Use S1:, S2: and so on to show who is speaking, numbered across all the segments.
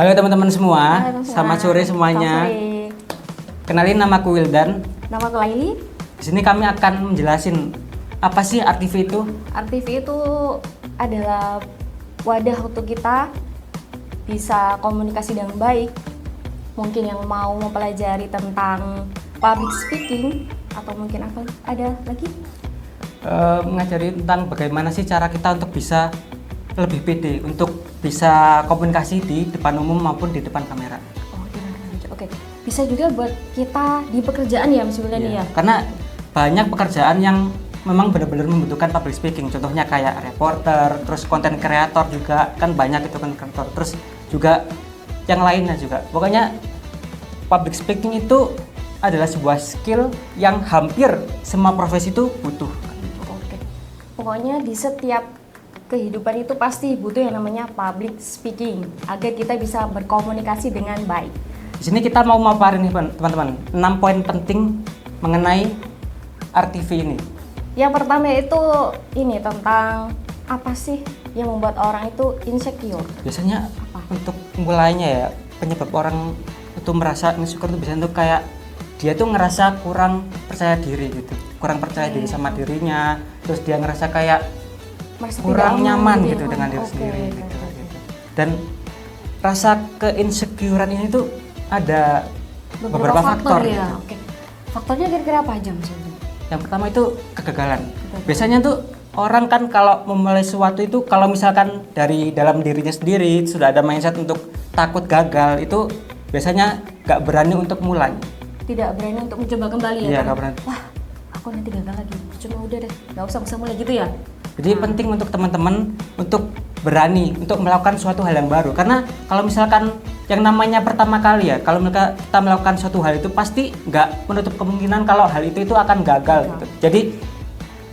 S1: Halo teman-teman semua,
S2: Halo,
S1: selamat sore semuanya.
S2: Selamat sore.
S1: Kenalin, nama aku Wildan.
S2: Nama aku Laili.
S1: Di sini kami akan menjelasin apa sih RTV itu.
S2: RTV itu adalah wadah untuk kita bisa komunikasi dengan baik. Mungkin yang mau mempelajari tentang public speaking atau mungkin apa ada lagi?
S1: Mengajari tentang bagaimana sih cara kita untuk bisa lebih pede untuk bisa komunikasi di depan umum maupun di depan kamera.
S2: Oh, di depan kamera. Oke. Bisa juga buat kita di pekerjaan ya, Mas Wildan ya.
S1: Karena banyak pekerjaan yang memang benar-benar membutuhkan public speaking. Contohnya kayak reporter, terus konten kreator juga kan banyak itu konten kreator. Terus juga yang lainnya juga. Pokoknya public speaking itu adalah sebuah skill yang hampir semua profesi itu butuh.
S2: Oke. Pokoknya di setiap kehidupan itu pasti butuh yang namanya public speaking agar kita bisa berkomunikasi dengan baik.
S1: Di sini kita mau memaparin nih teman-teman 6 poin penting mengenai RTV ini.
S2: Yang pertama itu ini tentang apa sih yang membuat orang itu insecure.
S1: Biasanya
S2: Apa?
S1: untuk mulainya ya, penyebab orang itu merasa insecure itu biasanya tuh kayak dia tuh ngerasa kurang percaya diri gitu, kurang percaya diri sama dirinya, terus dia ngerasa kayak
S2: Merasa
S1: kurang
S2: tidak
S1: nyaman
S2: gitu ya,
S1: gitu dengan diri
S2: Oke.
S1: sendiri gitu. Dan rasa keinsecurean ini tuh ada beberapa faktor.
S2: ya. Oke. Faktornya kira-kira apa aja Mas?
S1: Yang pertama itu kegagalan. Biasanya tuh orang kan kalau memulai sesuatu itu kalau misalkan dari dalam dirinya sendiri sudah ada mindset untuk takut gagal, itu biasanya nggak berani untuk mulai.
S2: Tidak berani untuk mencoba kembali ya.
S1: Iya,
S2: karena,
S1: nggak berani.
S2: Wah, aku nanti gagal lagi. Cuma udah deh, nggak usah mulai gitu ya.
S1: Jadi penting untuk teman-teman untuk berani untuk melakukan suatu hal yang baru. Karena kalau misalkan yang namanya pertama kali ya, kalau kita melakukan suatu hal itu pasti nggak menutup kemungkinan kalau hal itu akan gagal gitu. Jadi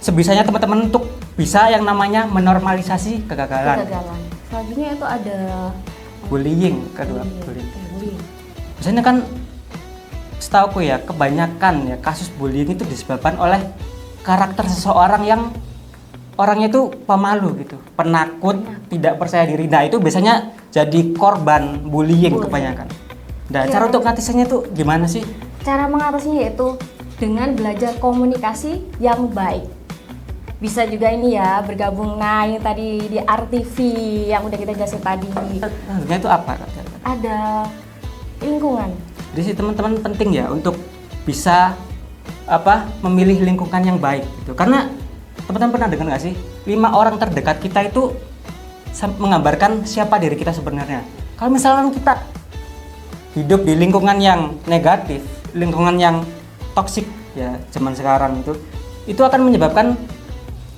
S1: sebisanya teman-teman untuk bisa yang namanya menormalisasi kegagalan.
S2: Kegagalan. Selanjutnya itu ada
S1: Bullying kedua, bullying.
S2: bullying.
S1: Biasanya kan setauku ya, kebanyakan ya kasus bullying itu disebabkan oleh karakter seseorang yang orangnya itu pemalu gitu, penakut, tidak percaya diri. Nah itu biasanya jadi korban bullying kebanyakan. Nah
S2: Iya.
S1: cara untuk mengatasinya tuh gimana sih?
S2: Cara mengatasinya yaitu dengan belajar komunikasi yang baik. Bisa juga ini ya bergabung yang tadi di RTV yang udah kita jelasin tadi.
S1: Sebenarnya itu apa?
S2: Ada lingkungan.
S1: Jadi sih teman-teman penting ya untuk bisa memilih lingkungan yang baik gitu. Karena teman-teman pernah dengar nggak sih 5 orang terdekat kita itu menggambarkan siapa diri kita sebenarnya. Kalau misalnya kita hidup di lingkungan yang negatif, lingkungan yang toksik ya zaman sekarang itu akan menyebabkan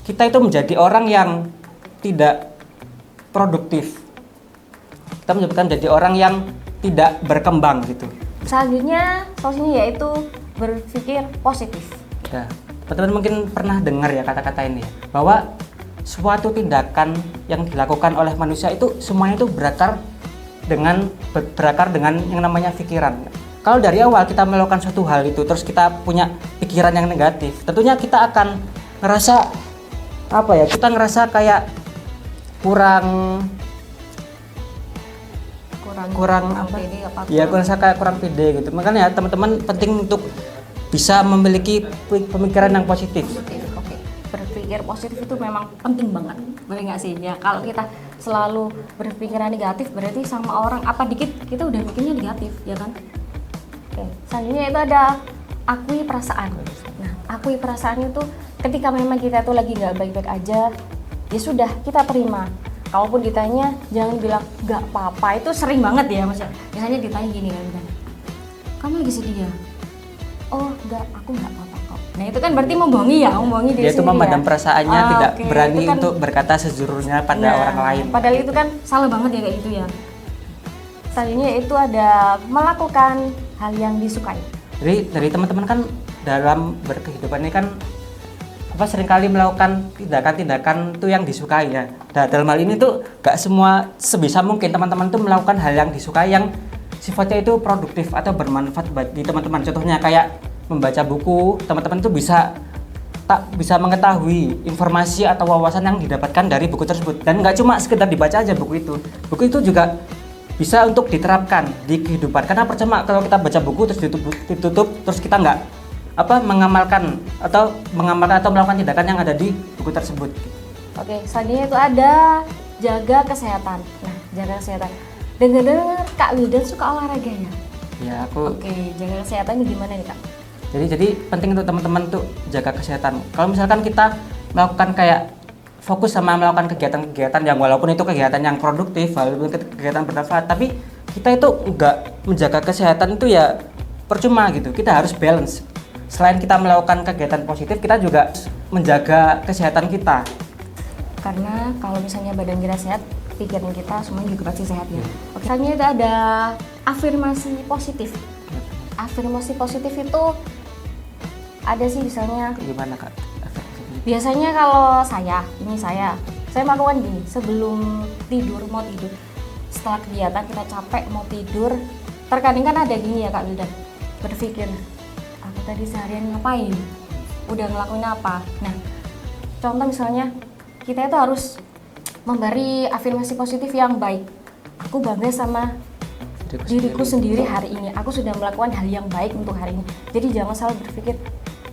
S1: kita itu menjadi orang yang tidak produktif. Kita menyebabkan jadi orang yang tidak berkembang gitu.
S2: Selanjutnya solusinya yaitu berpikir positif.
S1: Ya, teman-teman mungkin pernah dengar ya kata-kata ini ya, bahwa suatu tindakan yang dilakukan oleh manusia itu semuanya itu berakar dengan yang namanya pikiran. Kalau dari awal kita melakukan suatu hal itu terus kita punya pikiran yang negatif, tentunya kita akan ngerasa kita ngerasa kayak kurang
S2: pede,
S1: ngerasa kayak kurang pede gitu. Makanya teman-teman penting untuk bisa memiliki pemikiran yang positif.
S2: Oke. Berpikir positif itu memang penting banget. Boleh nggak sih? Ya kalau kita selalu berpikiran negatif berarti sama orang apa dikit kita udah mikirnya negatif, ya kan? Oke. Selanjutnya itu ada akui perasaan. Nah, akui perasaan itu ketika memang kita tuh lagi nggak baik-baik aja, ya sudah kita terima. Kalaupun ditanya jangan bilang nggak apa-apa, itu sering banget ya Mas. Misalnya ditanya gini kan, kamu lagi sedih ya? Oh enggak, aku nggak apa-apa kok. Nah itu kan berarti membohongi diri
S1: Dia itu
S2: sendiri
S1: memadam
S2: ya.
S1: perasaannya, tidak
S2: Oke,
S1: berani
S2: itu kan,
S1: untuk berkata sejujurnya pada orang lain.
S2: Padahal itu kan salah banget ya kayak gitu ya. Selanjutnya itu ada melakukan hal yang disukai.
S1: Jadi dari teman-teman kan dalam berkehidupan ini kan seringkali melakukan tindakan-tindakan itu yang disukai ya. Nah, dalam hal ini tuh gak semua sebisa mungkin teman-teman tuh melakukan hal yang disukai yang sifatnya itu produktif atau bermanfaat bagi teman-teman. Contohnya kayak membaca buku, teman-teman tuh bisa mengetahui informasi atau wawasan yang didapatkan dari buku tersebut. Dan nggak cuma sekedar dibaca aja buku itu juga bisa untuk diterapkan di kehidupan. Karena percuma kalau kita baca buku terus ditutup terus kita nggak mengamalkan atau melakukan tindakan yang ada di buku tersebut.
S2: Oke, selanjutnya itu ada jaga kesehatan. Nah, jaga kesehatan. Dengar-dengar Kak Wildan suka olahraga ya?
S1: Ya, aku.
S2: Oke, jaga kesehatan ini gimana nih Kak?
S1: Jadi penting untuk teman-teman tuh jaga kesehatan. Kalau misalkan kita melakukan kayak fokus sama melakukan kegiatan-kegiatan yang walaupun itu kegiatan yang produktif, walaupun kegiatan bermanfaat, tapi kita itu nggak menjaga kesehatan itu ya percuma gitu. Kita harus balance. Selain kita melakukan kegiatan positif, kita juga menjaga kesehatan kita.
S2: Karena kalau misalnya badan kita sehat, pikiran kita semuanya juga pasti sehat ya. Oke, selanjutnya itu ada afirmasi positif. Afirmasi positif itu ada sih misalnya.
S1: Gimana Kak?
S2: Biasanya kalau saya melakukan gini, sebelum tidur, mau tidur, setelah kegiatan kita capek mau tidur, terkadang kan ada gini ya Kak Wildan, berpikir aku tadi seharian ngapain, udah ngelakuin apa. Nah, contoh misalnya kita itu harus memberi afirmasi positif yang baik. Aku bangga sama diriku sendiri hari ini, aku sudah melakukan hal yang baik untuk hari ini. Jadi jangan selalu berpikir,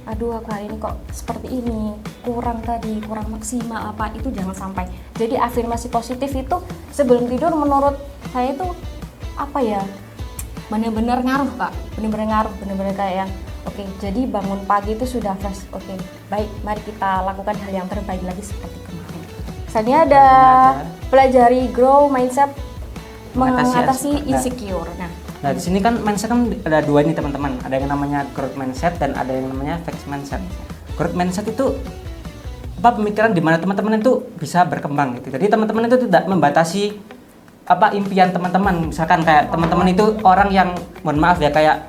S2: aduh aku hari ini kok seperti ini, kurang maksimal apa, itu jangan sampai. Jadi afirmasi positif itu sebelum tidur menurut saya itu apa ya, benar-benar ngaruh Kak, benar-benar kayak oke, jadi bangun pagi itu sudah fresh. Oke, baik, mari kita lakukan hal yang terbaik lagi seperti kemarin. Misalnya ada pelajari grow mindset, mengatasi insecure. Nah,
S1: di sini kan mindset kan ada dua nih teman-teman. Ada yang namanya growth mindset dan ada yang namanya fixed mindset. Growth mindset itu pemikiran di mana teman-teman itu bisa berkembang gitu. Jadi teman-teman itu tidak membatasi impian teman-teman. Misalkan kayak teman-teman itu orang yang mohon maaf ya kayak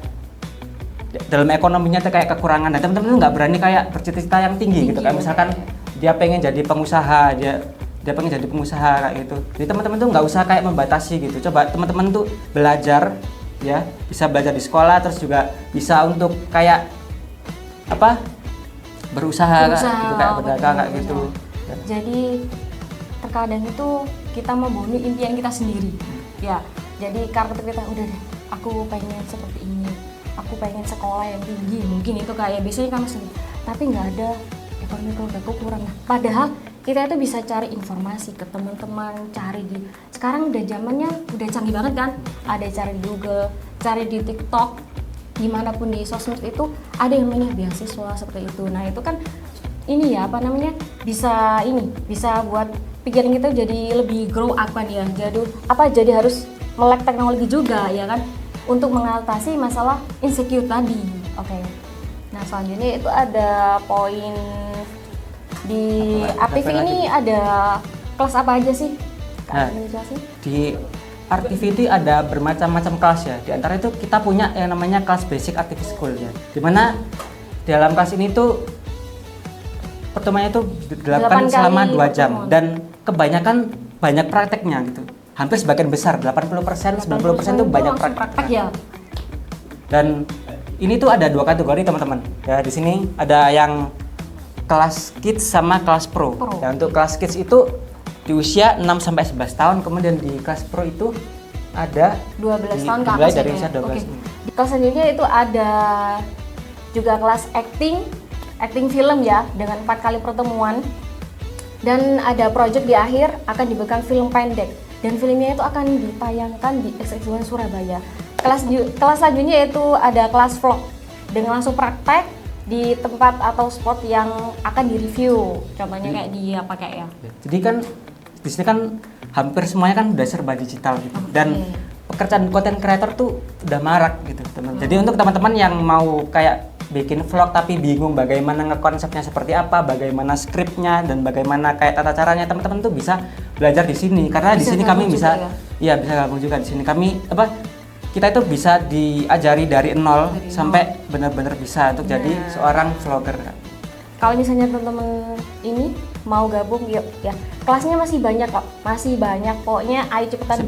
S1: dalam ekonominya itu kayak kekurangan. Dan teman-teman itu nggak berani kayak bercita-cita yang tinggi gitu. Kayak misalkan dia pengen jadi pengusaha, dia pengen jadi pengusaha kayak gitu. Jadi teman-teman tuh nggak usah kayak membatasi gitu. Coba teman-teman tuh belajar ya, bisa belajar di sekolah, terus juga bisa untuk kayak berusaha gitu, kayak berdagang kayak gitu.
S2: Jadi terkadang itu kita membunuh impian kita sendiri ya. Jadi karakter kita udah deh, aku pengen seperti ini, aku pengen sekolah yang tinggi, mungkin itu kayak biasanya kamu sendiri, tapi nggak ada ekonomi keluargaku kurang. Padahal kita itu bisa cari informasi ke teman-teman, cari di sekarang udah zamannya udah canggih banget kan, ada cari di Google, cari di TikTok, dimanapun di sosmed itu ada yang namanya beasiswa seperti itu. Nah itu kan ini ya bisa buat pikiran kita jadi lebih grow up kan ya. Jadi harus melek teknologi juga ya kan untuk mengatasi masalah insecure tadi. Oke. Nah selanjutnya itu ada poin di APV ini ada kelas apa aja sih?
S1: Nah, di Artivity ada bermacam-macam kelas ya. Di antara itu kita punya yang namanya kelas Basic Activity School ya. Dimana dalam kelas ini tuh pertemuannya itu dilakukan selama 2 jam dan kebanyakan banyak prakteknya gitu. Hampir sebagian besar 80%, 90% itu banyak praktek
S2: ya.
S1: Dan ini tuh ada 2 kategori teman-teman. Ya di sini ada yang kelas kids sama kelas pro. Ya, untuk kelas kids itu di usia 6 sampai 11 tahun, kemudian di kelas pro itu ada
S2: 12 tahun ke atas
S1: dari usia 12.
S2: Okay. Di kelas selanjutnya itu ada juga kelas acting film ya dengan 4 kali pertemuan. Dan ada project di akhir akan diberikan film pendek dan filmnya itu akan ditayangkan di XX1 Surabaya. Kelas selanjutnya itu ada kelas vlog dengan langsung praktek di tempat atau spot yang akan direview. Contohnya kayak di apa kayak ya.
S1: Jadi kan di sini kan hampir semuanya kan udah serba digital gitu. Dan pekerjaan content creator tuh udah marak gitu, teman. Jadi untuk teman-teman yang mau kayak bikin vlog tapi bingung bagaimana ngekonsepnya seperti apa, bagaimana skripnya dan bagaimana kayak tata caranya, teman-teman tuh bisa belajar di sini. Karena di sini kami bisa bisa gabung juga di sini. Kami kita itu bisa diajari dari nol sampai benar-benar bisa untuk jadi seorang vlogger.
S2: Kalau misalnya teman-teman ini mau gabung yuk ya, kelasnya masih banyak kok, pokoknya ayo cepetan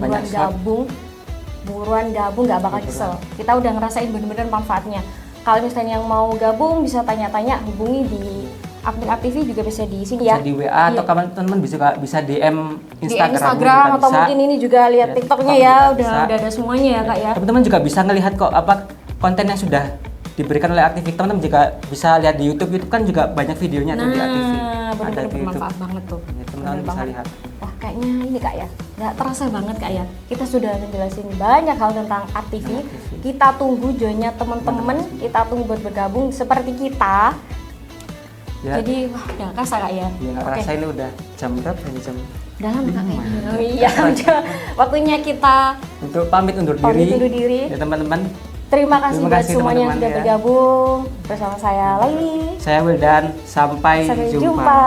S2: buruan gabung nggak bakal kesel. Kita udah ngerasain benar-benar manfaatnya. Kalau misalnya yang mau gabung bisa tanya-tanya, hubungi di Akun Aktivi juga bisa di sini
S1: Bisa
S2: ya.
S1: di WA atau teman-teman bisa DM
S2: Di
S1: Instagram,
S2: Instagram
S1: juga
S2: atau
S1: bisa.
S2: mungkin ini juga lihat
S1: Ya,
S2: TikToknya
S1: TikTok
S2: ya,
S1: juga
S2: udah
S1: bisa.
S2: ada semuanya ya kak ya.
S1: Teman-teman juga bisa ngelihat kok apa konten yang sudah diberikan oleh Aktivi. Teman-teman juga bisa lihat di YouTube. YouTube kan juga banyak videonya tuh di Aktivi.
S2: Nah, benar-benar
S1: Ada di YouTube.
S2: bermanfaat banget tuh.
S1: Ya, teman-teman
S2: Benar
S1: bisa
S2: banget.
S1: lihat.
S2: Wah kayaknya ini kak ya, nggak terasa banget kak ya. Kita sudah menjelasin banyak hal tentang Aktivi. Kita tunggu joinnya teman-teman. Kita tunggu buat bergabung seperti kita.
S1: Ya,
S2: Jadi wah nggak kerasa kak ya.
S1: ya nggak
S2: Oke.
S1: kerasa ini udah jam berapa ini jam
S2: Dalam kak ya. Oh iya, udah waktunya kita
S1: untuk pamit undur
S2: pamit
S1: diri.
S2: undur diri.
S1: Ya teman-teman,
S2: Terima kasih
S1: Terima
S2: buat
S1: kasih,
S2: semuanya yang
S1: teman-teman,
S2: sudah
S1: ya.
S2: bergabung bersama saya Laili.
S1: saya Wildan, sampai
S2: Sampai
S1: jumpa.
S2: jumpa.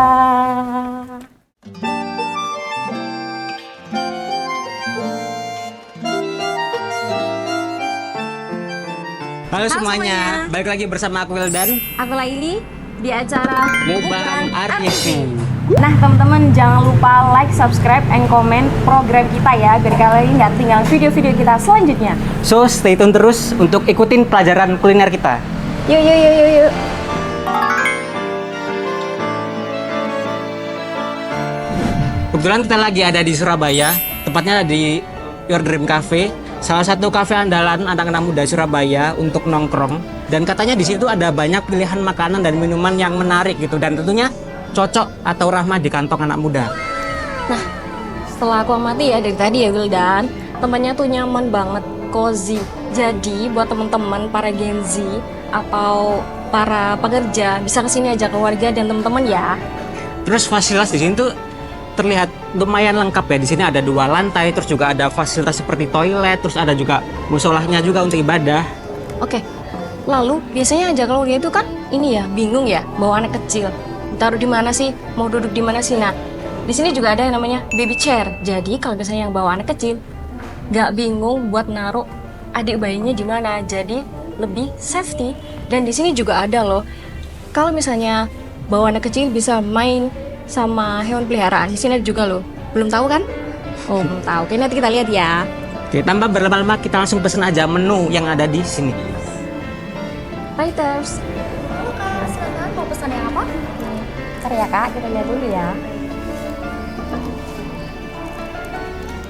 S1: Halo
S2: semuanya.
S1: balik lagi bersama aku Wildan.
S2: Aku Laili di acara
S1: Mubang Artivi.
S2: Nah teman-teman jangan lupa like, subscribe, and comment program kita ya biar kalian nggak tinggal video-video kita selanjutnya.
S1: So stay tune terus untuk ikutin pelajaran kuliner kita.
S2: Yuk yuk yuk yuk yuk.
S1: Kebetulan kita lagi ada di Surabaya, tepatnya di Your Dream Cafe, salah satu kafe andalan anak-anak muda Surabaya untuk nongkrong. Dan katanya di situ ada banyak pilihan makanan dan minuman yang menarik gitu, dan tentunya cocok atau ramah di kantong anak muda.
S2: Nah setelah aku amati ya dari tadi ya Wildan, temannya tuh nyaman banget, cozy. Jadi buat teman-teman para Gen Z atau para pekerja bisa kesini aja keluarga dan teman-teman ya.
S1: Terus fasilitas di sini tuh terlihat lumayan lengkap ya. Di sini ada 2 lantai, terus juga ada fasilitas seperti toilet, terus ada juga musolahnya juga untuk ibadah.
S2: Oke, lalu biasanya aja keluarga itu kan ini ya bingung ya bawa anak kecil. Taruh di mana sih? Mau duduk di mana sih? Nah, di sini juga ada yang namanya baby chair. Jadi kalau misalnya yang bawa anak kecil nggak bingung buat naruh adik bayinya di mana. Jadi lebih safety. Dan di sini juga ada loh. Kalau misalnya bawa anak kecil bisa main sama hewan peliharaan. Di sini ada juga loh. Belum tahu kan? Oh, belum tahu. Oke, nanti kita lihat ya.
S1: Oke, tanpa berlama-lama kita langsung pesen aja menu yang ada di sini.
S2: Writers. Halo kak, silakan mau pesan yang apa? Ntar ya kak, kita lihat dulu ya.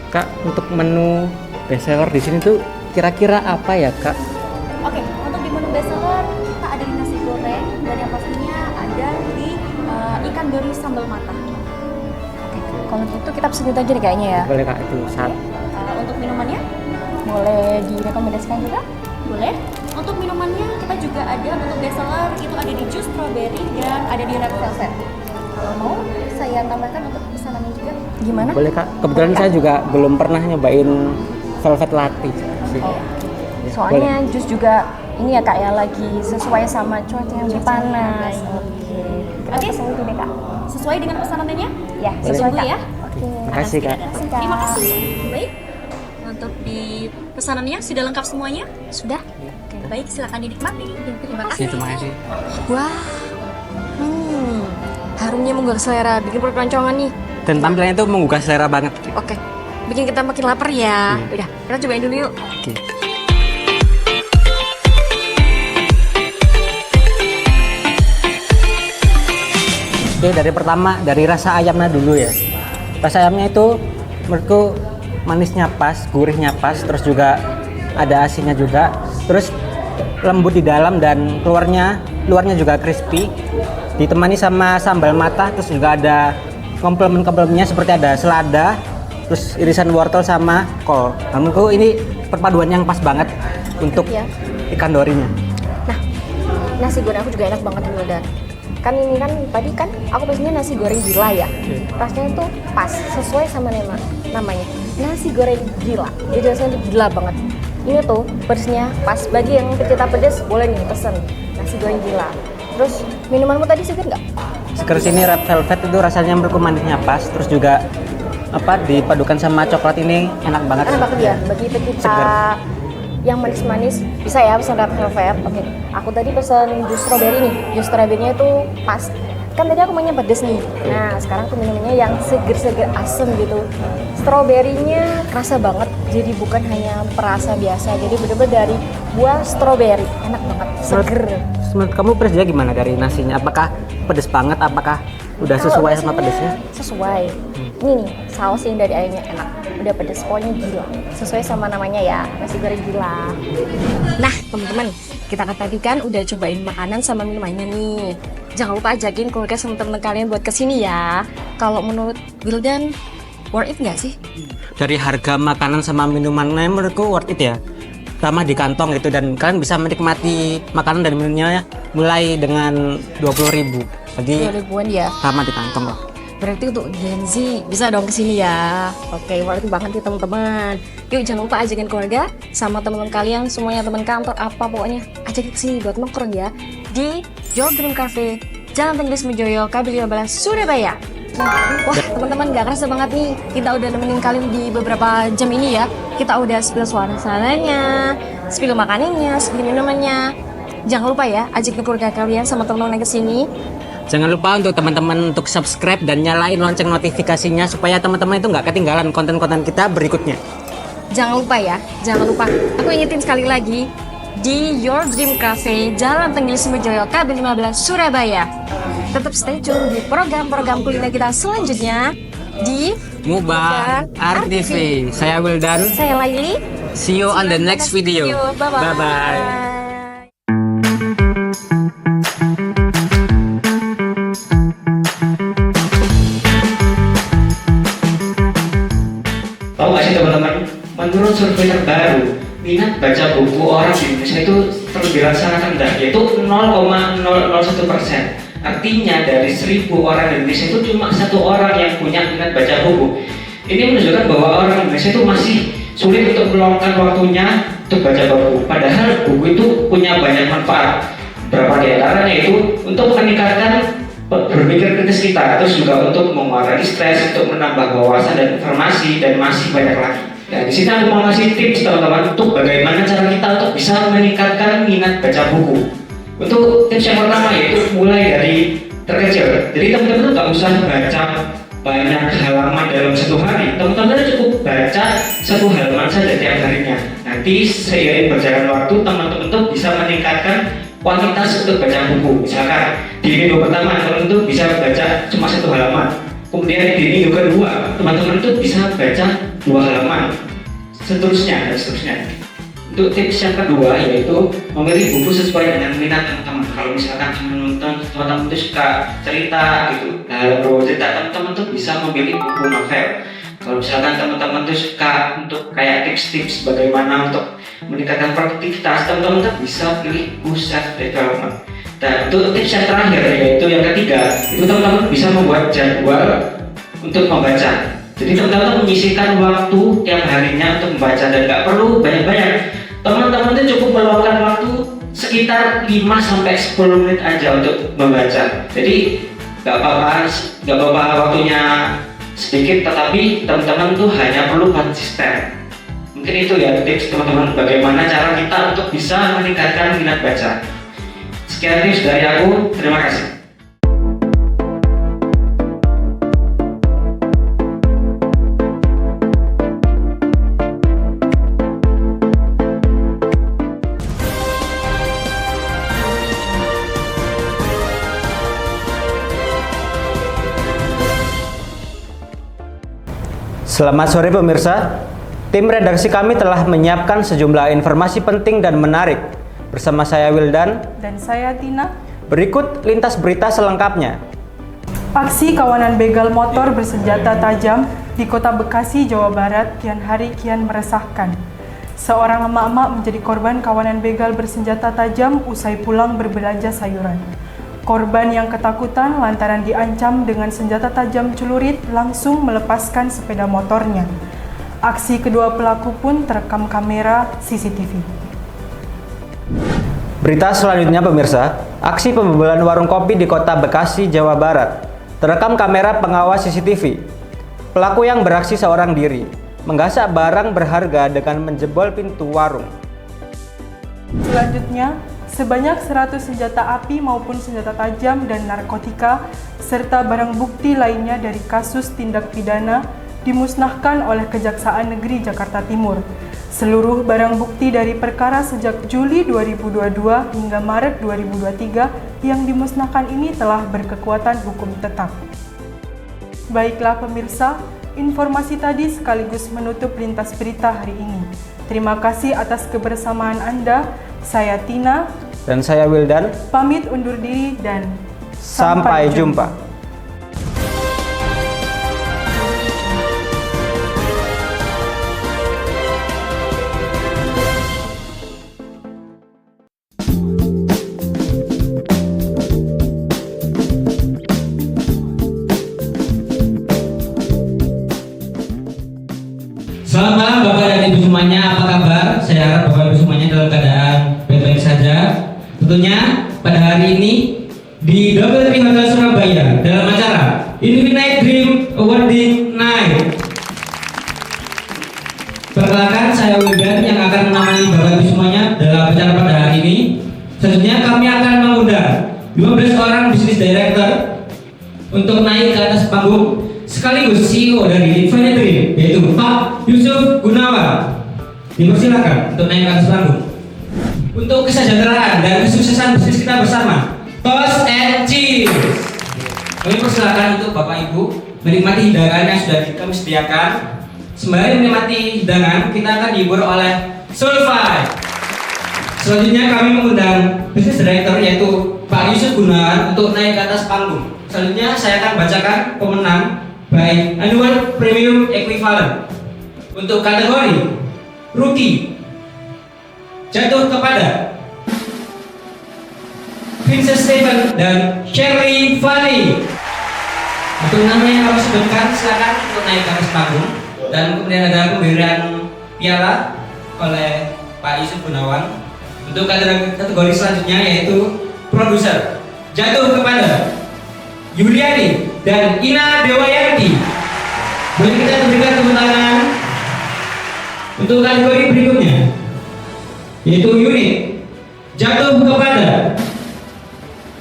S1: Kak, untuk menu bestseller di sini tuh kira-kira apa ya, Kak?
S3: Oke, untuk di menu bestseller kita ada di nasi goreng dan yang pastinya ada di ikan dori sambal matah.
S2: Kalau gitu kita pesen itu aja deh kayaknya ya.
S1: Boleh, Kak, itu saat.
S3: Untuk minumannya
S2: Boleh direkomendasikan juga?
S3: boleh. Untuk minumannya kita juga ada untuk bestseller itu ada di jus strawberry dan ada di red velvet. Kalau mau saya tambahkan untuk pesanannya juga.
S2: Gimana?
S1: Boleh, Kak. Kebetulan saya juga belum pernah nyobain velvet latte sih.
S2: Oh,
S1: Ya,
S2: soalnya jus juga ini ya kak ya lagi sesuai sama cuaca yang lebih panas.
S3: baik.
S2: Oke. Kita
S3: Oke.
S2: pesen itu deh kak.
S3: Sesuai dengan pesanannya?
S2: Ya,
S1: Boleh.
S2: sesuai
S3: Tunggu
S2: kak.
S3: ya.
S2: Oke.
S1: Makasih, Kak.
S3: Terima kasih. Baik. Untuk di pesanannya sudah lengkap semuanya?
S2: Sudah?
S3: Baik, silakan dinikmati. Terima
S1: Oke,
S3: kasih.
S1: terima kasih.
S2: Wah. Harumnya menggugah selera, bikin perut keroncongan nih.
S1: Dan tampilannya itu menggugah selera banget.
S2: Oke. Bikin kita makin lapar ya.
S1: Iya.
S2: Udah, kita cobain dulu yuk.
S1: Oke. Oke, dari pertama dari rasa ayamnya dulu ya. Rasa ayamnya itu menurutku manisnya pas, gurihnya pas, terus juga ada asinnya juga. Terus lembut di dalam dan luarnya juga crispy. Ditemani sama sambal matah, terus juga ada komplement-komplementnya seperti ada selada, terus irisan wortel sama kol. Menurutku ini perpaduan yang pas banget untuk
S2: Ya.
S1: ikan dorinya.
S2: Nah, nasi goreng aku juga enak banget nih dan kan ini kan tadi kan aku pesennya nasi goreng gila ya. Rasanya tuh pas sesuai sama namanya. Nasi goreng gila. Jadi rasanya tuh gila banget. Ini tuh pedesnya pas. Bagi yang pecinta pedes boleh nih pesen nasi goreng gila. Terus minumanmu tadi seger nggak?
S1: Seger sini red velvet itu rasanya menurutku manisnya pas, terus juga apa dipadukan sama coklat ini enak banget.
S2: Enak banget ya. Bagi pecinta
S1: Seger.
S2: yang manis-manis bisa ya pesan red velvet. Oke, aku tadi pesen jus strawberry nih. Jus strawberry-nya itu pas. Kan tadi aku mainnya pedes nih. Nah, sekarang aku minumnya yang seger-seger asem gitu. Stroberinya kerasa banget. Jadi bukan hanya perasa biasa. Jadi bener-bener dari buah strawberry. Enak banget, seger.
S1: menurut kamu pedasnya gimana dari nasinya? Apakah pedas banget? Apakah udah
S3: Kalau
S1: sesuai sama
S3: nasinya
S1: pedasnya?
S3: Sesuai. Ini nih, saus yang dari ayamnya enak. Udah pedas, pokoknya gila. Sesuai sama namanya ya, nasi goreng gila. Nah, teman-teman, kita tadi kan udah cobain makanan sama minumannya nih. Jangan lupa ajakin keluarga sama teman kalian buat kesini ya. Kalau menurut Wildan, worth it nggak sih?
S1: Dari harga makanan sama minumannya menurutku worth it ya. Ramah di kantong gitu, dan kalian bisa menikmati makanan dan minumannya mulai dengan 20.000. Jadi
S3: 2 ribuan ya.
S1: ramah di kantong loh.
S3: Berarti untuk Gen Z bisa dong kesini ya. Oke, worth it banget nih teman-teman. Yuk jangan lupa ajakin keluarga sama teman-teman kalian, semuanya teman kantor apa pokoknya ajakin kesini buat nongkrong ya di Your Dream Cafe, Jalan Tenggris Mejoyo, KB15, Surabaya. Wah teman-teman, gak kerasa banget nih kita udah nemenin kalian di beberapa jam ini ya. Kita udah spill suasananya, spill makanannya, spill minumannya. Jangan lupa ya ajakin keluarga kalian sama teman-teman yang kesini.
S1: Jangan lupa untuk teman-teman untuk subscribe dan nyalain lonceng notifikasinya supaya teman-teman itu nggak ketinggalan konten-konten kita berikutnya.
S3: Jangan lupa ya, jangan lupa. Aku ingetin sekali lagi, di Your Dream Cafe, Jalan Tenggris Mejoyo, KB15, Surabaya. Tetap stay tune di program-program kuliner kita selanjutnya di
S1: Mubah RTV. Saya Wildan.
S3: Saya Laili.
S1: See you on the next video.
S3: Bye-bye.
S1: Bye-bye.
S4: Tahu nggak sih teman-teman, menurut survei terbaru, minat baca buku orang di Indonesia itu terbilang sangat rendah, yaitu 0,001%. Artinya dari 1.000 orang di Indonesia itu cuma 1 orang yang punya minat baca buku. Ini menunjukkan bahwa orang Indonesia itu masih sulit untuk meluangkan waktunya untuk baca buku. Padahal buku itu punya banyak manfaat. Beberapa di antaranya itu untuk meningkatkan berpikir kritis kita, terus juga untuk mengurangi stres, untuk menambah wawasan dan informasi, dan masih banyak lagi. Nah, di sini aku mau ngasih tips teman-teman untuk bagaimana cara kita untuk bisa meningkatkan minat baca buku. Untuk tips yang pertama yaitu mulai dari terkecil. Jadi teman-teman nggak usah baca banyak halaman dalam 1 hari. Teman-teman cukup baca 1 halaman saja tiap harinya. Nanti seiring berjalan waktu, teman-teman tuh bisa meningkatkan kuantitas untuk baca buku. Misalkan di minggu pertama teman-teman tuh bisa baca cuma 1 halaman. Kemudian di minggu kedua teman-teman tuh bisa baca 2 halaman. Seterusnya dan seterusnya. Untuk tips yang kedua yaitu memilih buku sesuai dengan minat teman-teman. Kalau misalkan teman-teman tuh suka cerita gitu, dalam cerita, teman-teman tuh bisa memilih buku novel. Kalau misalkan teman-teman tuh suka untuk kayak tips-tips bagaimana untuk meningkatkan produktivitas, teman-teman tuh bisa pilih buku self development. Dan untuk tips yang terakhir yaitu yang ketiga, itu teman-teman bisa membuat jadwal untuk membaca. Jadi teman-teman menyisihkan waktu tiap harinya untuk membaca dan nggak perlu banyak-banyak. Teman-teman tuh cukup meluangkan waktu sekitar 5-10 menit aja untuk membaca. Jadi nggak apa-apa waktunya sedikit, tetapi teman-teman tuh hanya perlu konsisten. Mungkin itu ya tips teman-teman bagaimana cara kita untuk bisa meningkatkan minat baca. Sekian tips dari aku, terima kasih.
S1: Selamat sore pemirsa. Tim redaksi kami telah menyiapkan sejumlah informasi penting dan menarik. Bersama saya Wildan
S5: dan saya Tina.
S1: Berikut lintas berita selengkapnya.
S5: Aksi kawanan begal motor bersenjata tajam di Kota Bekasi, Jawa Barat kian hari kian meresahkan. Seorang emak-emak menjadi korban kawanan begal bersenjata tajam usai pulang berbelanja sayuran. Korban yang ketakutan lantaran diancam dengan senjata tajam celurit langsung melepaskan sepeda motornya. Aksi kedua pelaku pun terekam kamera CCTV.
S1: Berita selanjutnya pemirsa, aksi pembobolan warung kopi di Kota Bekasi, Jawa Barat terekam kamera pengawas CCTV. Pelaku yang beraksi seorang diri menggasak barang berharga dengan menjebol pintu warung.
S5: Selanjutnya, sebanyak 100 senjata api maupun senjata tajam dan narkotika serta barang bukti lainnya dari kasus tindak pidana dimusnahkan oleh Kejaksaan Negeri Jakarta Timur. Seluruh barang bukti dari perkara sejak Juli 2022 hingga Maret 2023 yang dimusnahkan ini telah berkekuatan hukum tetap. Baiklah pemirsa, informasi tadi sekaligus menutup lintas berita hari ini. Terima kasih atas kebersamaan Anda. Saya Tina.
S1: Dan saya Wildan.
S5: Pamit undur diri dan
S1: Sampai jumpa.
S4: Selamat malam Bapak dan Ibu semuanya, apa kabar? Saya harap Bapak Ibu semuanya dalam keadaan baik-baik saja. Tentunya pada hari ini di Double Tree Hotel Surabaya dalam acara Infinite Dream Awarding Night. Perkenalkan, saya Wildan yang akan menemani Bapak Ibu semuanya dalam acara pada hari ini. Selanjutnya kami akan mengundang 15 orang bisnis director untuk naik ke atas panggung sekaligus CEO dari Infinite Dream, yaitu Pak Yusuf Gunawan. Dipersilakan untuk naik ke atas panggung. Untuk kesejahteraan dan kesuksesan bisnis kita bersama, Toast and Cheese. Kami persilakan untuk Bapak Ibu menikmati hidangan yang sudah kami sediakan. Sembari menikmati hidangan, kita akan dihibur oleh Soulfy. Selanjutnya kami mengundang bisnis director yaitu Pak Yusuf Gunawan untuk naik ke atas panggung. Selanjutnya saya akan bacakan pemenang by Annual Premium Equivalent. Untuk kategori Rookie jatuh kepada Vincent Stephen dan Shirley Fanny. Untuk nama yang kami sebutkan silakan untuk naik ke atas panggung. Dan kemudian ada pemberian piala oleh Pak Yusuf Gunawan. Untuk kategori selanjutnya yaitu produser jatuh kepada Yuliani dan Ina Dewayanti. Boleh kita berikan tepuk tangan. Untuk kategori berikutnya yaitu unit jatuh kepada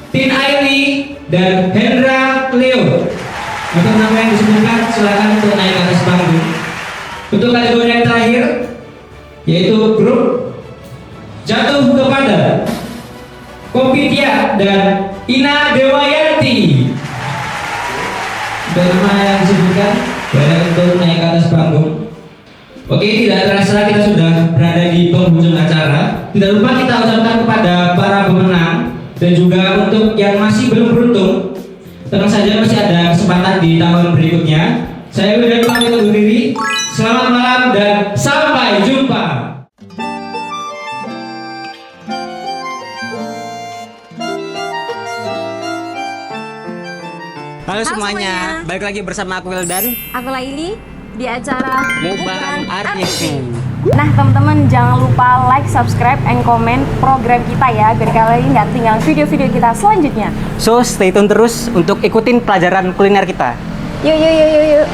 S4: Tin Aili dan Hendra Leo. Untuk nama yang disebutkan silakan untuk naik ke atas panggung. Untuk kategori yang terakhir yaitu grup jatuh kepada Kompitia dan Ina Dewayanti. Untuk nama yang disebutkan boleh untuk naik ke atas panggung. Oke, tidak terasa kita sudah berada di penghujung acara. Tidak lupa kita ucapkan kepada para pemenang dan juga untuk yang masih belum beruntung, tenang saja masih ada kesempatan di tahun berikutnya. Saya Wildan pamit undur diri. Selamat malam dan sampai jumpa.
S1: Halo semuanya, balik lagi bersama aku Wildan.
S2: Aku Laili di acara
S1: Mukbang Artifin.
S2: Nah teman-teman jangan lupa like, subscribe, and comment program kita ya biar kalian nggak tinggal video-video kita selanjutnya.
S1: So stay tune terus untuk ikutin pelajaran kuliner kita.
S2: Yuk yuk yuk yuk yuk.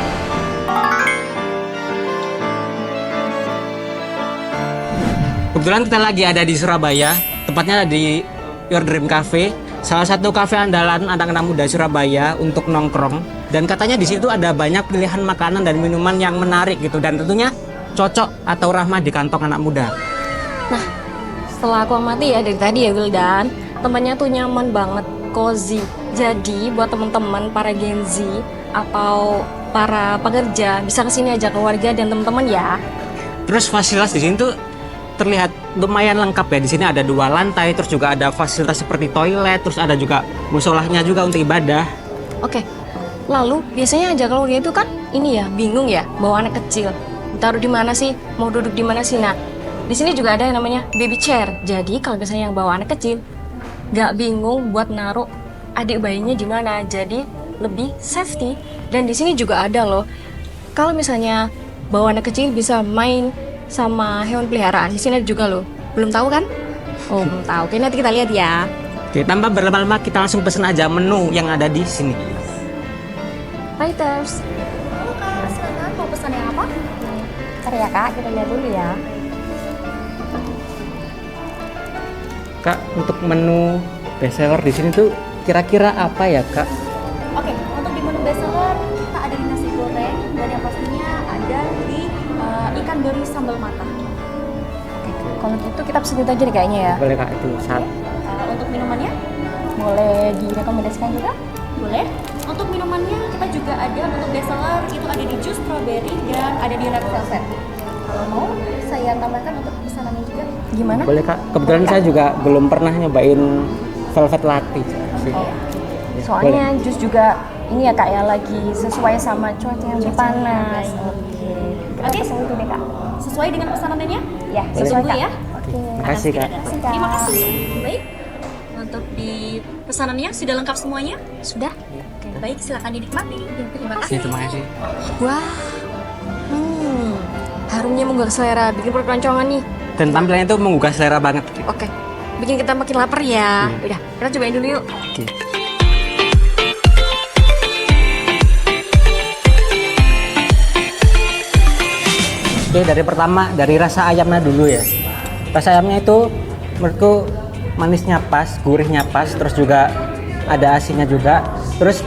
S1: Kebetulan kita lagi ada di Surabaya, tepatnya di Your Dream Cafe, salah satu kafe andalan anak-anak muda Surabaya untuk nongkrong. Dan katanya di situ ada banyak pilihan makanan dan minuman yang menarik gitu, dan tentunya cocok atau ramah di kantong anak muda.
S3: Nah, setelah aku amati ya dari tadi ya Wildan, tempatnya tuh nyaman banget, cozy. Jadi buat teman-teman para Gen Z atau para pekerja bisa kesini aja keluarga dan teman-teman ya.
S1: Terus fasilitas di sini tuh terlihat lumayan lengkap ya. Di sini ada 2 lantai, terus juga ada fasilitas seperti toilet, terus ada juga musolahnya juga untuk ibadah.
S3: Oke, lalu biasanya aja keluarga itu kan ini ya bingung ya bawa anak kecil. Taruh di mana sih? Mau duduk di mana sih? Nah, di sini juga ada yang namanya baby chair. Jadi kalau misalnya yang bawa anak kecil, nggak bingung buat naruh adik bayinya di mana. Jadi lebih safety. Dan di sini juga ada loh. Kalau misalnya bawa anak kecil bisa main sama hewan peliharaan. Di sini ada juga loh. Belum tahu kan? Oh, belum tahu. Oke, nanti kita lihat ya.
S1: Oke, tanpa berlama-lama kita langsung pesen aja menu yang ada di sini.
S3: Waiters.
S2: Halo kak, silakan mau pesan yang apa? Ntar ya kak, kita lihat dulu ya.
S1: Kak, untuk menu bestseller di sini tuh kira-kira apa ya, Kak?
S2: Oke, untuk di menu bestseller kita ada nasi goreng dan yang pastinya campuran dari sambal matah. Oke, kalau gitu kita pesen itu aja deh kayaknya ya.
S1: Boleh Kak, itu saat.
S2: Untuk minumannya boleh direkomendasikan juga? Boleh. Untuk minumannya kita juga ada untuk bestseller itu ada di jus strawberry dan ada di red velvet. Kalau mau saya tambahkan untuk pesanannya juga. Gimana?
S1: Boleh Kak. Kebetulan saya juga belum pernah nyobain velvet latte sih.
S2: Oh, soalnya jus juga ini ya Kak ya lagi sesuai sama cuaca yang panas. Oke. Kita pesan itu deh Kak. Sesuai dengan pesanannya? Ya, sesuai Kak. Ya. Oke.
S1: Makasih Kak.
S2: Terima kasih. Baik. Untuk di pesanannya sudah lengkap semuanya? Sudah. Oke, baik silakan dinikmati. Terima kasih.
S1: Terima kasih.
S3: Wah, harumnya menggugah selera, bikin perut keroncongan nih.
S1: Dan tampilannya itu menggugah selera banget.
S3: Oke, bikin kita makin lapar ya. Udah, kita cobain dulu yuk.
S1: Oke. Oke, dari pertama dari rasa ayamnya dulu ya. Rasa ayamnya itu menurutku manisnya pas, gurihnya pas, terus juga ada asinnya juga. Terus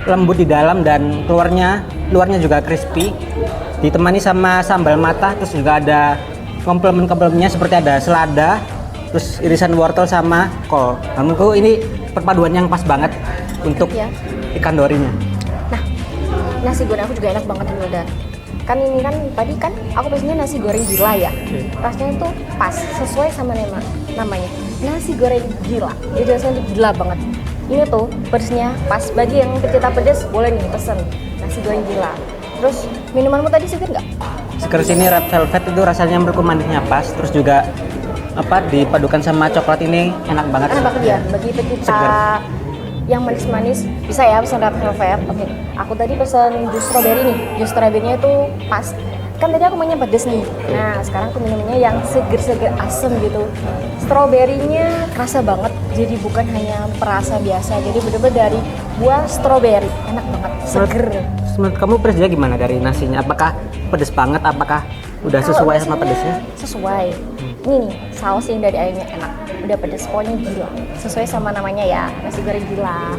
S1: lembut di dalam dan luarnya juga crispy. Ditemani sama sambal matah, terus juga ada komplement-komplementnya seperti ada selada, terus irisan wortel sama kol. Menurutku ini perpaduan yang pas banget untuk ikan dorinya.
S2: Nah, nasi goreng aku juga enak banget nih Wildan. Kan ini kan tadi kan aku pesennya nasi goreng gila ya. Rasanya tuh pas, sesuai sama namanya. Nasi goreng gila. Jadi rasanya tuh gila banget. Ini tuh pedesnya pas. Bagi yang pecinta pedes boleh nih pesen nasi goreng gila. Terus minumanmu tadi seger nggak?
S1: Seger sini red velvet itu rasanya menurutku manisnya pas, terus juga dipadukan sama coklat ini enak banget.
S2: Enak banget ya bagi pecinta
S1: Seger.
S2: yang manis-manis bisa ya pesan red velvet. Oke, aku tadi pesan jus strawberry nih. Jus strawberry-nya itu pas. Kan tadi aku maunya pedes nih. Nah, sekarang aku minumnya yang seger-seger asem gitu. Stroberinya kerasa banget. Jadi bukan hanya perasa biasa. Jadi bener-bener dari buah stroberi. Enak banget, seger.
S1: Menurut kamu pedesnya gimana dari nasinya? Apakah pedes banget? Apakah udah
S2: Kalau
S1: sesuai sama
S2: nasinya
S1: pedesnya?
S2: Sesuai. Ini nih, saus yang dari ayamnya enak. Udah pedes, pokoknya gila. Sesuai sama namanya ya, nasi goreng gila.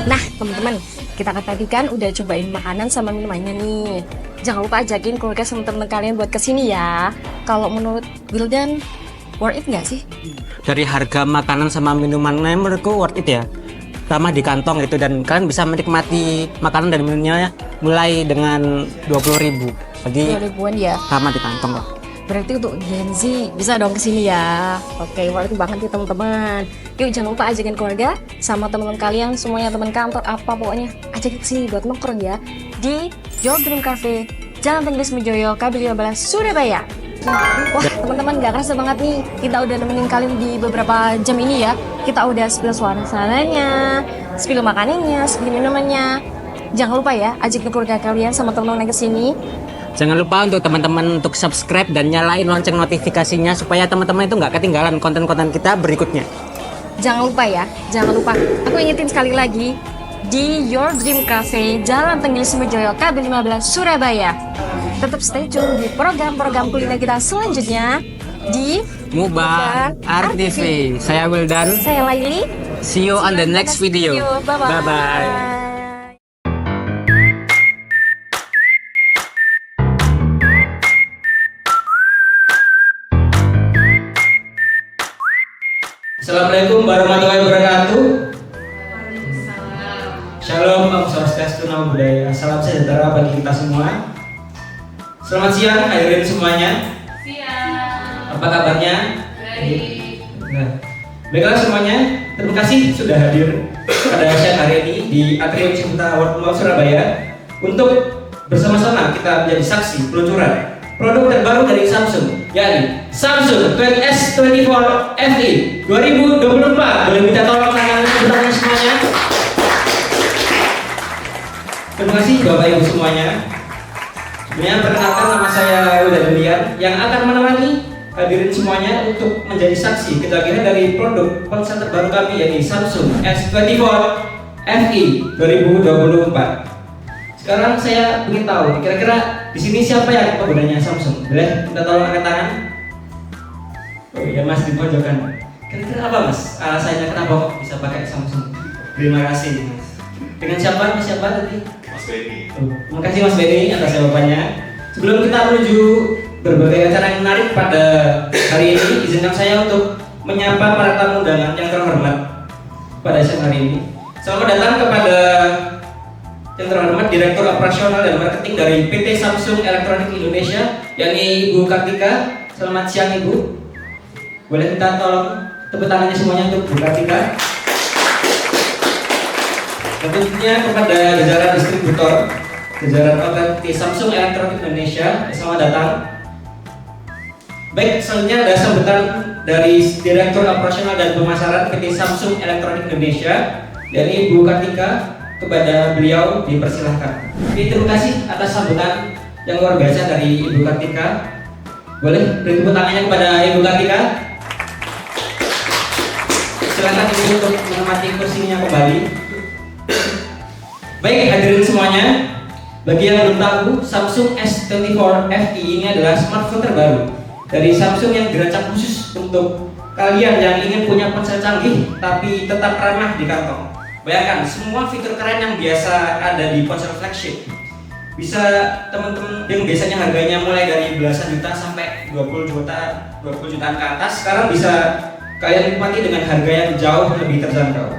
S3: Nah, teman-teman, kita tadi kan udah cobain makanan sama minumannya nih. Jangan lupa ajakin keluarga sama teman kalian buat kesini ya. Kalau menurut Wildan, worth it nggak sih?
S1: Dari harga makanan sama minumannya menurutku worth it ya. Sama di kantong gitu, dan kalian bisa menikmati makanan dan minumannya mulai dengan 20.000. Jadi
S3: 2000-an ya.
S1: sama di kantong lah.
S3: Berarti untuk Gen Z bisa dong kesini ya. Oke, worth it banget nih teman-teman. Yuk jangan lupa ajakin keluarga sama teman-teman kalian, semuanya teman kantor apa pokoknya ajakin kesini buat nongkrong ya di Your Dream Cafe, Jalan Tenggelis Mejoyo, KB 15, Surabaya. Wah teman-teman gak kerasa banget nih, kita udah nemenin kalian di beberapa jam ini ya. Kita udah spill suasananya, spill makanannya, spill minumannya. Jangan lupa ya ajakin keluarga kalian sama teman-teman yang kesini.
S1: Jangan lupa untuk teman-teman untuk subscribe dan nyalain lonceng notifikasinya supaya teman-teman itu nggak ketinggalan konten-konten kita berikutnya.
S3: Jangan lupa ya, jangan lupa. Aku ingetin sekali lagi di Your Dream Cafe, Jalan Tenggelis Mejoyo, KB 15, Surabaya. Tetap stay tune di program-program kuliner kita selanjutnya di
S1: Mubah Art TV. Saya Wildan.
S3: Saya Laili.
S1: See you on the next video.
S3: Bye-bye.
S1: Bye-bye. Assalamualaikum warahmatullahi wabarakatuh. Shalom, Om Swastiastu, Namo Buddhaya. Salam sejahtera bagi kita semua. Selamat siang, hadirin semuanya. Siang. Apa kabarnya? Baik. Nah, baiklah semuanya. Terima kasih sudah hadir pada siang hari ini di Atrium Cinta World Mall Surabaya untuk bersama-sama kita menjadi saksi peluncuran produk terbaru dari Samsung, yakni Samsung S24 FE 2024. Boleh minta tolong tangan semuanya. Terima kasih Bapak Ibu semuanya. Sebelumnya perkenalkan, nama saya Wildan Julian yang akan menemani hadirin semuanya untuk menjadi saksi kejadian dari produk ponsel terbaru kami, yakni Samsung S24 FE 2024. Sekarang saya ingin tahu kira-kira di sini siapa yang penggunanya Samsung? Boleh minta tolong angkat tangan? Oh iya Mas, di pojokan. Kira-kira apa Mas alasannya kenapa kok bisa pakai Samsung? Terima kasih Mas. Dengan siapa? Mas siapa tadi?
S6: Mas Benny.
S1: Terima kasih Mas Benny atas jawabannya. Sebelum kita menuju berbagai acara yang menarik pada hari ini, izinkan saya untuk menyapa para tamu undangan yang terhormat pada siang hari ini. Selamat datang kepada yang terhormat Direktur Operasional dan Marketing dari PT Samsung Electronics Indonesia, yakni Ibu Kartika. Selamat siang Ibu. Boleh minta tolong tepuk tangannya semuanya untuk Bu Kartika. Tentunya kepada jajaran distributor, jajaran PT Samsung Electronics Indonesia, selamat datang. Baik, selanjutnya ada sambutan dari Direktur Operasional dan Pemasaran PT Samsung Electronics Indonesia, dari Ibu Kartika. Kepada beliau dipersilahkan. Oke, terima kasih atas sambutan yang luar biasa dari Ibu Kartika. Boleh beri tepuk tangannya kepada Ibu Kartika. Silakan Ibu untuk menempati kursinya kembali. Baik, hadirin semuanya. Bagi yang belum tahu, Samsung S24 FE ini adalah smartphone terbaru dari Samsung yang dirancang khusus untuk kalian yang ingin punya ponsel canggih tapi tetap ramah di kantong. Bayangkan, semua fitur keren yang biasa ada di ponsel flagship bisa teman-teman yang biasanya harganya mulai dari belasan juta sampai 20 jutaan ke atas, sekarang bisa kalian nikmati dengan harga yang jauh lebih terjangkau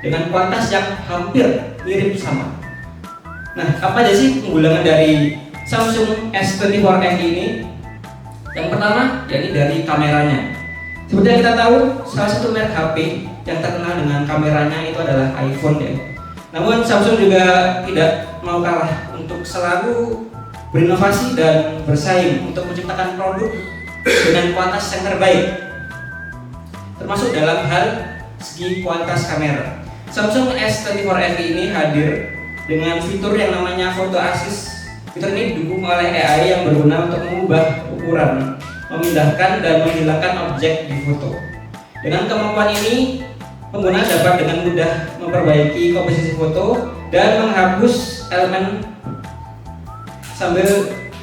S1: dengan kualitas yang hampir mirip sama. Nah, apa aja sih keunggulan dari Samsung S24 FE ini? Yang pertama, yakni dari kameranya. Seperti yang kita tahu, salah satu merek HP yang terkenal dengan kameranya itu adalah iPhone ya. Namun Samsung juga tidak mau kalah untuk selalu berinovasi dan bersaing untuk menciptakan produk dengan kualitas yang terbaik, termasuk dalam hal segi kualitas kamera. Samsung S24 FE ini hadir dengan fitur yang namanya Photo Assist. Fitur ini didukung oleh AI yang berguna untuk mengubah ukuran, memindahkan dan menghilangkan objek di foto. Dengan kemampuan ini, pengguna dapat dengan mudah memperbaiki komposisi foto dan menghapus elemen sambil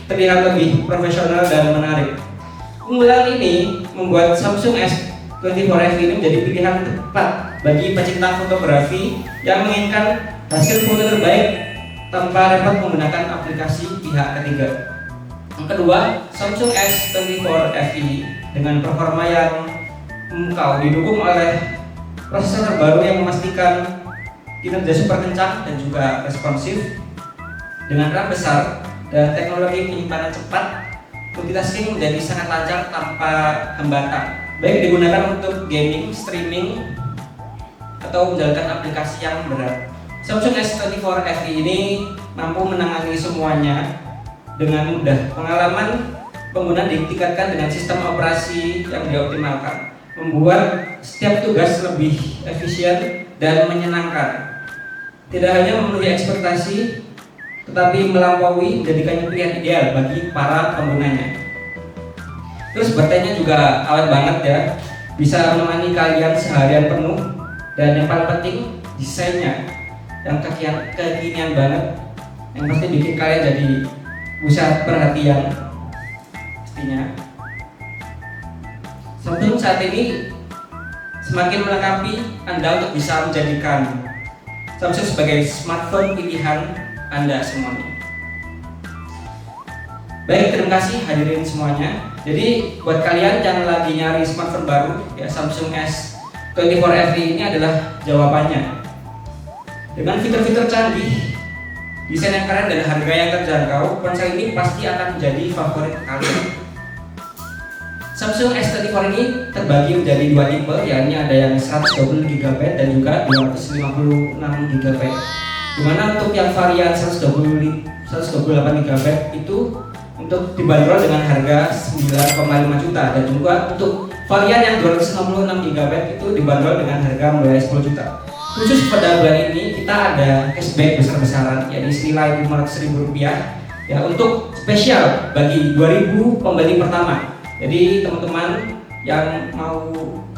S1: terlihat lebih profesional dan menarik. Keunggulan ini membuat Samsung S24 FE ini menjadi pilihan tepat bagi pecinta fotografi yang menginginkan hasil foto terbaik tanpa repot menggunakan aplikasi pihak ketiga. Yang kedua, Samsung S24 FE dengan performa yang memukau didukung oleh prosesor terbaru yang memastikan kinerja super kencang dan juga responsif dengan RAM besar dan teknologi penyimpanan cepat. Multitasking menjadi sangat lancar tanpa hambatan, baik digunakan untuk gaming, streaming, atau menjalankan aplikasi yang berat. Samsung S24 FE ini mampu menangani semuanya dengan mudah. Pengalaman pengguna ditingkatkan dengan sistem operasi yang dioptimalkan, membuat setiap tugas lebih efisien dan menyenangkan. Tidak hanya memenuhi ekspektasi, tetapi melampaui menjadikannya pilihan ideal bagi para penggunanya. Terus baterainya juga awet banget ya, bisa menemani kalian seharian penuh. Dan yang paling penting, desainnya yang kekinian banget, yang pasti bikin kalian jadi pusat perhatian pastinya. Samsung saat ini semakin melengkapi Anda untuk bisa menjadikan Samsung sebagai smartphone pilihan Anda semuanya. Baik, terima kasih hadirin semuanya. Jadi buat kalian yang lagi nyari smartphone baru, ya Samsung S24 FE ini adalah jawabannya. Dengan fitur-fitur canggih, desain yang keren dan harga yang terjangkau, ponsel ini pasti akan menjadi favorit kalian. Samsung S24 ini terbagi menjadi dua tipe, yakni ada yang 120GB dan juga 256GB. Dimana untuk yang varian 128GB itu untuk dibanderol dengan harga 9,5 juta, dan juga untuk varian yang 266GB itu dibanderol dengan harga mulai 10 juta. Khusus pada bulan ini kita ada cashback besar-besaran, yakni senilai Rp500.000 ya, untuk spesial bagi 2000 pembeli pertama. Jadi teman-teman yang mau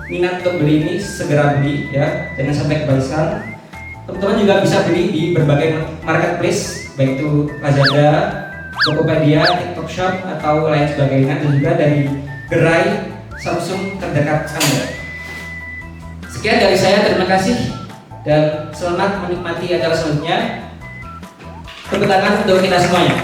S1: minat untuk beli ini segera beli ya, jangan sampai kebalikan. Teman-teman juga bisa beli di berbagai marketplace, baik itu Lazada, Tokopedia, TikTok Shop atau lain sebagainya, dan juga dari gerai Samsung terdekat Anda. Sekian dari saya, terima kasih dan selamat menikmati acara selanjutnya. Tepuk tangan untuk kita semuanya.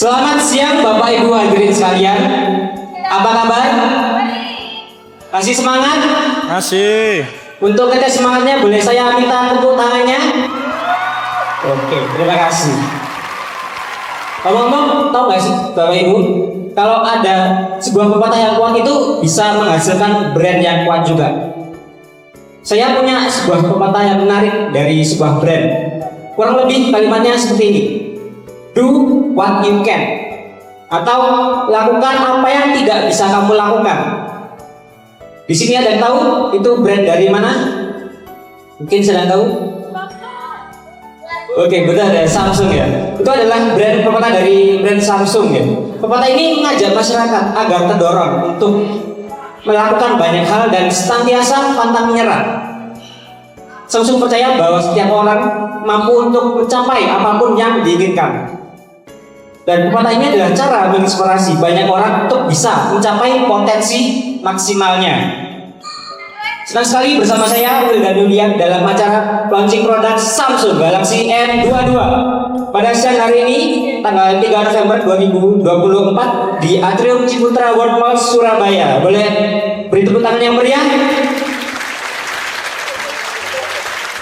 S1: Selamat siang Bapak Ibu hadirin sekalian. Apa kabar? Masih semangat?
S6: Masih.
S1: Untuk ngetes semangatnya boleh saya minta tepuk tangannya? Oke, terima kasih. Ngomong-ngomong, tahu nggak sih Bapak Ibu, kalau ada sebuah pepatah yang kuat itu bisa menghasilkan brand yang kuat juga. Saya punya sebuah pepatah yang menarik dari sebuah brand. Kurang lebih kalimatnya seperti ini. Do what you can. Atau lakukan apa yang tidak bisa kamu lakukan. Di sini ada yang tahu itu brand dari mana? Mungkin sedang tahu? Oke, benar ya, Samsung ya. Itu adalah brand pepatah dari brand Samsung ya. Pepatah ini mengajak masyarakat agar terdorong untuk melakukan banyak hal dan senantiasa pantang menyerah. Samsung percaya bahwa setiap orang mampu untuk mencapai apapun yang diinginkan. Dan pepatah ini adalah cara menginspirasi banyak orang untuk bisa mencapai potensi maksimalnya. Senang sekali bersama saya Will dan Yulian dalam acara launching produk Samsung Galaxy M22 pada siang hari ini tanggal 3 November 2024 di Atrium Ciputra World Mall Surabaya. Boleh beri tepuk tangan yang meriah?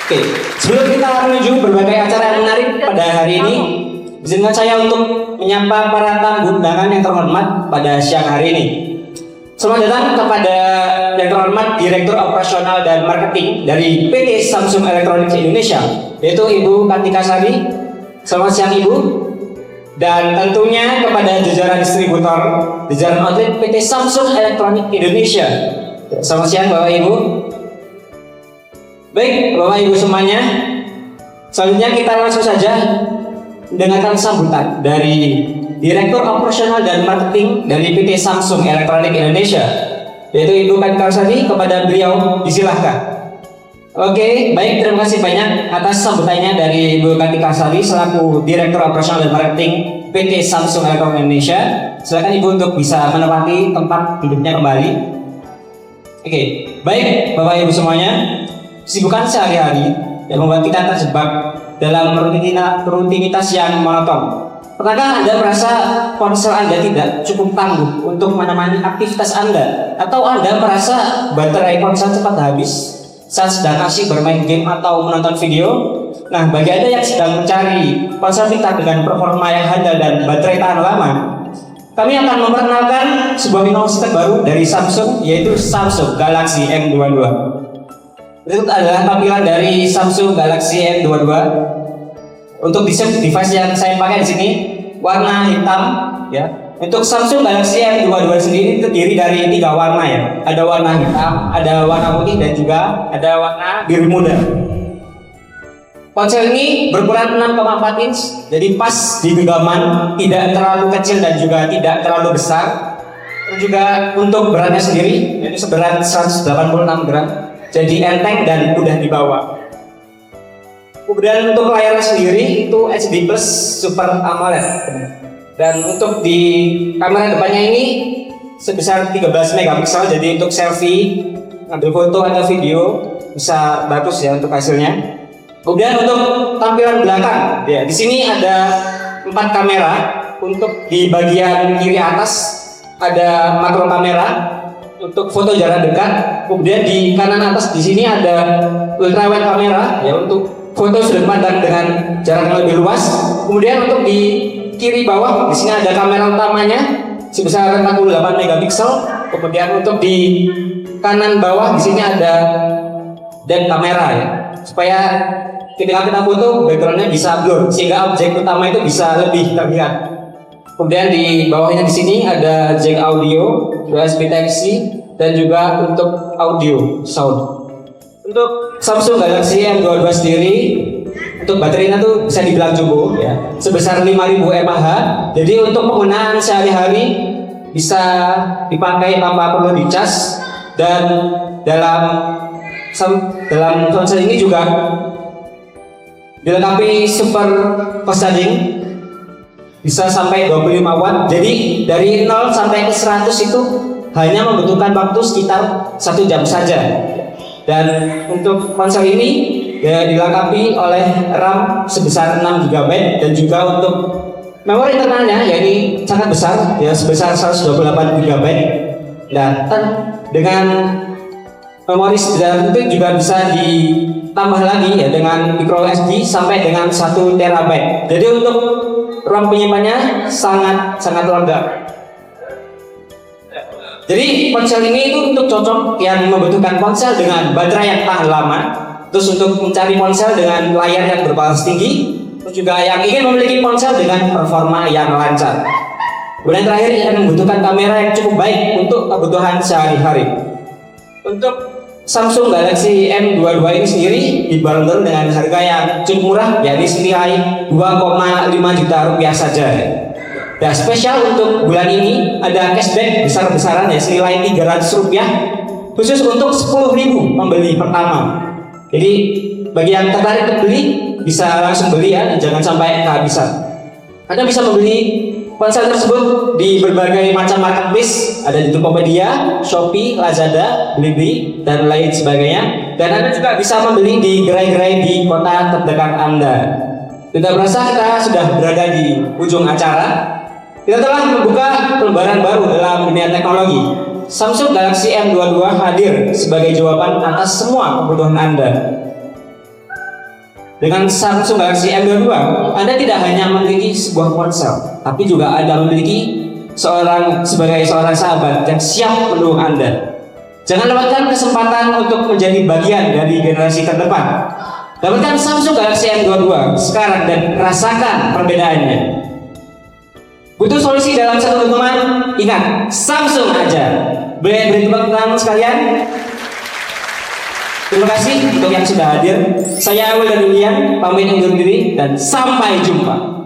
S1: Oke, sebelum kita menuju berbagai acara yang menarik pada hari ini, izinkan saya untuk menyapa para tamu undangan yang terhormat pada siang hari ini. Selamat datang kepada yang terhormat Direktur Operasional dan Marketing dari PT Samsung Electronics Indonesia, yaitu Ibu Kartika Sari. Selamat siang Ibu. Dan tentunya kepada jajaran distributor, jajaran outlet PT Samsung Electronics Indonesia. Selamat siang Bapak Ibu. Baik Bapak Ibu semuanya, selanjutnya kita langsung saja mendengarkan sambutan dari Direktur Operasional dan Marketing dari PT Samsung Electronics Indonesia, yaitu Ibu Kartika Sari. Kepada beliau disilahkan. Oke, baik, terima kasih banyak atas sambutannya dari Ibu Kartika Sari selaku Direktur Operasional dan Marketing PT Samsung Electronics Indonesia. Silakan Ibu untuk bisa menempati tempat duduknya kembali. Oke, baik Bapak Ibu semuanya, kesibukan sehari-hari yang membuat kita terjebak dalam rutinitas yang monoton. Pernahkah Anda merasa ponsel Anda tidak cukup tangguh untuk menemani aktivitas Anda? Atau Anda merasa baterai ponsel cepat habis saat sedang asik bermain game atau menonton video? Nah, bagi Anda yang sedang mencari ponsel pintar dengan performa yang handal dan baterai tahan lama, kami akan memperkenalkan sebuah inovasi terbaru dari Samsung, yaitu Samsung Galaxy M22. Berikut adalah tampilan dari Samsung Galaxy M22. Untuk device yang saya pakai di sini warna hitam ya. Untuk Samsung Galaxy M22 sendiri terdiri dari 3 warna ya. Ada warna hitam, ada warna putih dan juga ada warna biru muda. Ponsel ini berukuran 6,4 inch, jadi pas di genggaman, tidak terlalu kecil dan juga tidak terlalu besar. Dan juga untuk beratnya sendiri yaitu seberat 186 gram, jadi enteng dan mudah dibawa. Kemudian untuk layarnya sendiri itu HD Plus Super AMOLED. Dan untuk di kamera depannya ini sebesar 13 megapiksel, jadi untuk selfie, ngambil foto atau video bisa bagus ya untuk hasilnya. Kemudian untuk tampilan belakang, ya di sini ada 4 kamera. Untuk di bagian kiri atas ada makro kamera untuk foto jarak dekat. Kemudian di kanan atas di sini ada ultrawide kamera ya untuk foto sudut pandang dengan jarak yang lebih luas. Kemudian untuk di kiri bawah di sini ada kamera utamanya sebesar 48 megapiksel. Kemudian untuk di kanan bawah di sini ada dan kamera ya, supaya ketika kita foto backgroundnya bisa blur sehingga objek utama itu bisa lebih terlihat. Kemudian di bawahnya di sini ada jack audio, USB Type-C dan juga untuk audio sound. Untuk Samsung Galaxy M22 sendiri untuk baterainya tuh bisa dibilang jumbo ya, sebesar 5000 mAh. Jadi untuk penggunaan sehari-hari bisa dipakai tanpa perlu dicas, dan dalam ponsel ini juga dilengkapi super fast charging, bisa sampai 25 watt. Jadi dari 0 sampai ke 100 itu hanya membutuhkan waktu sekitar 1 jam saja. Dan untuk ponsel ini ya dilengkapi oleh RAM sebesar 6 GB dan juga untuk
S6: Memori internalnya ya ini sangat besar, ya sebesar 128 GB. Nah, dengan memori sedalam itu juga bisa ditambah lagi ya dengan micro SD sampai dengan 1 TB. Jadi untuk ruang penyimpanannya sangat lengkap. Jadi ponsel ini itu untuk cocok yang membutuhkan ponsel dengan baterai yang tahan lama, terus untuk mencari ponsel dengan layar yang berbalas tinggi, terus juga yang ingin memiliki ponsel dengan performa yang lancar. Kemudian terakhir yang membutuhkan kamera yang cukup baik untuk kebutuhan sehari-hari. Untuk Samsung Galaxy M22 ini sendiri dibanderol dengan harga yang cukup murah, yakni senilai 2,5 juta rupiah saja. Dan spesial untuk bulan ini ada cashback besar-besaran ya senilai 300 rupiah khusus untuk 10.000 pembeli pertama. Jadi bagi yang tertarik beli bisa langsung beli ya, jangan sampai kehabisan. Anda bisa membeli ponsel tersebut di berbagai macam marketplace, ada di Tokopedia, Shopee, Lazada, Blibli, dan lain sebagainya. Dan Anda juga bisa membeli di gerai-gerai di kota terdekat Anda. Tidak berasa kita sudah berada di ujung acara. Kita telah membuka lembaran baru dalam dunia teknologi. Samsung Galaxy M22 hadir sebagai jawaban atas semua kebutuhan Anda. Dengan Samsung Galaxy M22, Anda tidak hanya memiliki sebuah ponsel, tapi juga Anda memiliki sebagai seorang sahabat yang siap mendukung Anda. Jangan lewatkan kesempatan untuk menjadi bagian dari generasi terdepan. Dapatkan Samsung Galaxy M22 sekarang dan rasakan perbedaannya. Butuh solusi dalam satu genggaman? Ingat, Samsung aja. Beri tepuk tangan sekalian. Terima kasih untuk yang sudah hadir. Saya Awil dan Yulian, pamit undur diri dan sampai jumpa.